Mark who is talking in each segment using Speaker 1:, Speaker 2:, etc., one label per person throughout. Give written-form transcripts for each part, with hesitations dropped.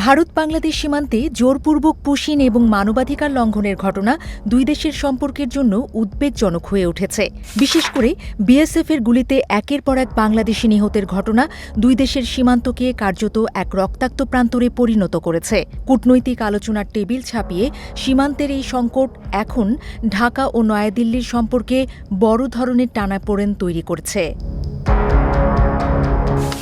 Speaker 1: ভারত বাংলাদেশ সীমান্তে জোরপূর্বক পুশিন এবং মানবাধিকার লঙ্ঘনের ঘটনা দুই দেশের সম্পর্কের জন্য উদ্বেগজনক হয়ে উঠেছে। বিশেষ করে বিএসএফের গুলিতে একের পর এক বাংলাদেশি নিহতের ঘটনা দুই দেশের সীমান্তকে কার্যত এক রক্তাক্ত প্রান্তরে পরিণত করেছে। কূটনৈতিক আলোচনার টেবিল ছাপিয়ে সীমান্তের এই সংকট এখন ঢাকা ও নয়াদিল্লির সম্পর্কে বড় ধরনের টানাপোড়েন তৈরি করছে।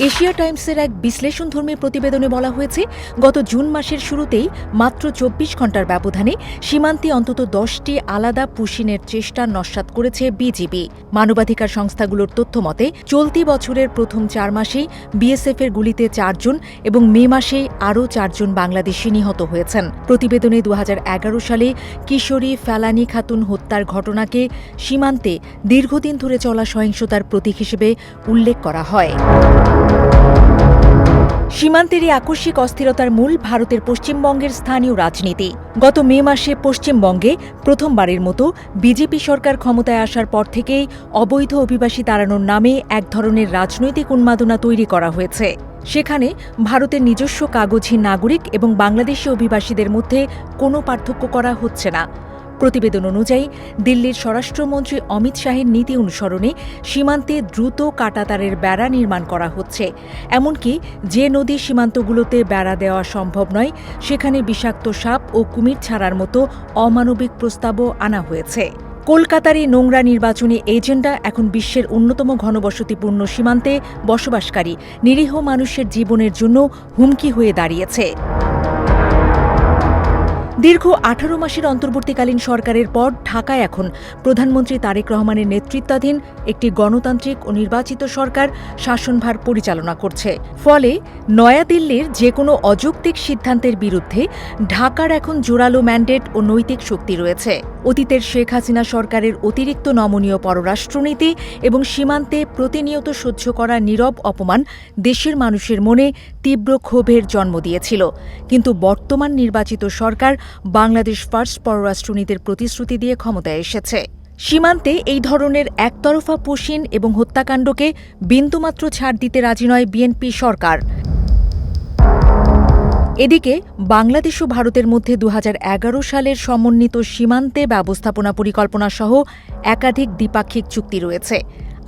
Speaker 1: এশিয়া টাইমসের এক বিশ্লেষণধর্মী প্রতিবেদনে বলা হয়েছে, গত জুন মাসের শুরুতেই মাত্র ২৪ ঘণ্টার ব্যবধানে সীমান্তে অন্তত ১০টি আলাদা পুশিনের চেষ্টা নস্যাৎ করেছে বিজিবি। মানবাধিকার সংস্থাগুলোর তথ্যমতে চলতি বছরের প্রথম ৪ মাসেই বিএসএফের গুলিতে ৪ জন এবং মে মাসেই আরও ৪ জন বাংলাদেশি নিহত হয়েছেন। প্রতিবেদনে ২০১১ সালে কিশোরী ফেলানী খাতুন হত্যার ঘটনাকে সীমান্তে দীর্ঘদিন ধরে চলা সহিংসতার প্রতীক হিসেবে উল্লেখ করা হয়। সীমান্তের এই আকস্মিক অস্থিরতার মূল ভারতের পশ্চিমবঙ্গের স্থানীয় রাজনীতি। গত মে মাসে পশ্চিমবঙ্গে প্রথমবারের মতো বিজেপি সরকার ক্ষমতায় আসার পর থেকেই অবৈধ অভিবাসী তাড়ানোর নামে এক ধরনের রাজনৈতিক উন্মাদনা তৈরি করা হয়েছে। সেখানে ভারতের নিজস্ব কাগজী নাগরিক এবং বাংলাদেশি অভিবাসীদের মধ্যে কোনো পার্থক্য করা হচ্ছে না। প্রতিবেদন অনুযায়ী দিল্লির স্বরাষ্ট্রমন্ত্রী অমিত শাহের নীতি অনুসরণে সীমান্তে দ্রুত কাঁটাতারের বেড়া নির্মাণ করা হচ্ছে। এমনকি যে নদী সীমান্তগুলোতে বেড়া দেওয়া সম্ভব নয়, সেখানে বিষাক্ত সাপ ও কুমির ছাড়ার মতো অমানবিক প্রস্তাবও আনা হয়েছে। কলকাতার এই নোংরা নির্বাচনী এজেন্ডা এখন বিশ্বের অন্যতম ঘনবসতিপূর্ণ সীমান্তে বসবাসকারী নিরীহ মানুষের জীবনের জন্য হুমকি হয়ে দাঁড়িয়েছে। দীর্ঘ ১৮ মাসের অন্তর্বর্তীকালীন সরকারের পর ঢাকায় এখন প্রধানমন্ত্রী তারেক রহমানের নেতৃত্বাধীন একটি গণতান্ত্রিক ও নির্বাচিত সরকার শাসনভার পরিচালনা করছে। ফলে নয়াদিল্লির যে কোনো অযৌক্তিক সিদ্ধান্তের বিরুদ্ধে ঢাকার এখন জোরালো ম্যান্ডেট ও নৈতিক শক্তি রয়েছে। অতীতের শেখ হাসিনা সরকারের অতিরিক্ত নমনীয় পররাষ্ট্রনীতি এবং সীমান্তে প্রতিনিয়ত সহ্য করা নীরব অপমান দেশের মানুষের মনে তীব্র ক্ষোভের জন্ম দিয়েছিল। কিন্তু বর্তমান নির্বাচিত সরকার বাংলাদেশ ফার্স্ট পররাষ্ট্রনীতির প্রতিশ্রুতি দিয়ে ক্ষমতায় এসেছে। সীমান্তে এই ধরনের একতরফা পুশিন এবং হত্যাকাণ্ডকে বিন্দুমাত্র ছাড় দিতে রাজি নয় বিএনপি সরকার। এদিকে বাংলাদেশ ও ভারতের মধ্যে ২০১১ সালের সমন্বিত সীমান্তে ব্যবস্থাপনা পরিকল্পনা সহ একাধিক দ্বিপাক্ষিক চুক্তি রয়েছে।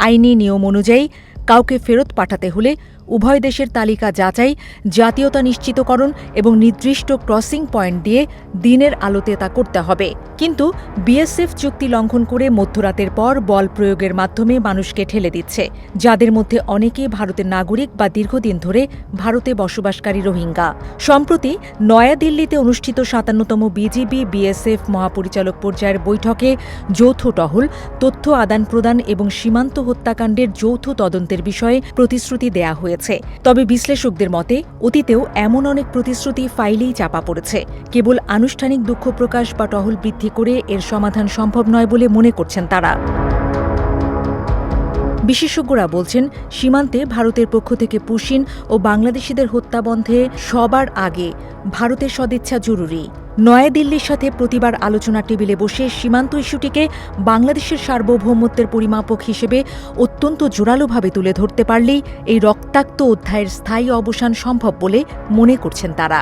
Speaker 1: আইনি নিয়ম অনুযায়ী কাউকে ফেরত পাঠাতে হলে উভয় দেশের তালিকা যাচাই, জাতীয়তা নিশ্চিতকরণ এবং নির্দিষ্ট ক্রসিং পয়েন্ট দিয়ে দিনের আলোতে তা করতে হবে। কিন্তু বিএসএফ চুক্তি লঙ্ঘন করে মধ্যরাতের পর বল প্রয়োগের মাধ্যমে মানুষকে ঠেলে দিচ্ছে, যাদের মধ্যে অনেকেই ভারতের নাগরিক বা দীর্ঘদিন ধরে ভারতে বসবাসকারী রোহিঙ্গা। সম্প্রতি নয়াদিল্লিতে অনুষ্ঠিত ৫৭তম বিজিবি বিএসএফ মহাপরিচালক পর্যায়ের বৈঠকে যৌথ টহল, তথ্য আদান প্রদান এবং সীমান্ত হত্যাকাণ্ডের যৌথ তদন্তের বিষয়ে প্রতিশ্রুতি দেয়া হয়েছে। তবে বিশ্লেষকদের মতে অতীতেও এমন অনেক প্রতিশ্রুতি ফাইলেই চাপা পড়েছে। কেবল আনুষ্ঠানিক দুঃখ প্রকাশ বা টহল বৃদ্ধি করে এর সমাধান সম্ভব নয় বলে মনে করছেন তারা। বিশেষজ্ঞরা বলছেন, সীমান্তে ভারতের পক্ষ থেকে পুশিন ও বাংলাদেশিদের হত্যা বন্ধে সবার আগে ভারতের সদিচ্ছা জরুরি। নয়াদিল্লির সাথে প্রতিবার আলোচনার টেবিলে বসে সীমান্ত ইস্যুটিকে বাংলাদেশের সার্বভৌমত্বের পরিমাপক হিসেবে অত্যন্ত জোরালোভাবে তুলে ধরতে পারলেই এই রক্তাক্ত অধ্যায়ের স্থায়ী অবসান সম্ভব বলে মনে করছেন তারা।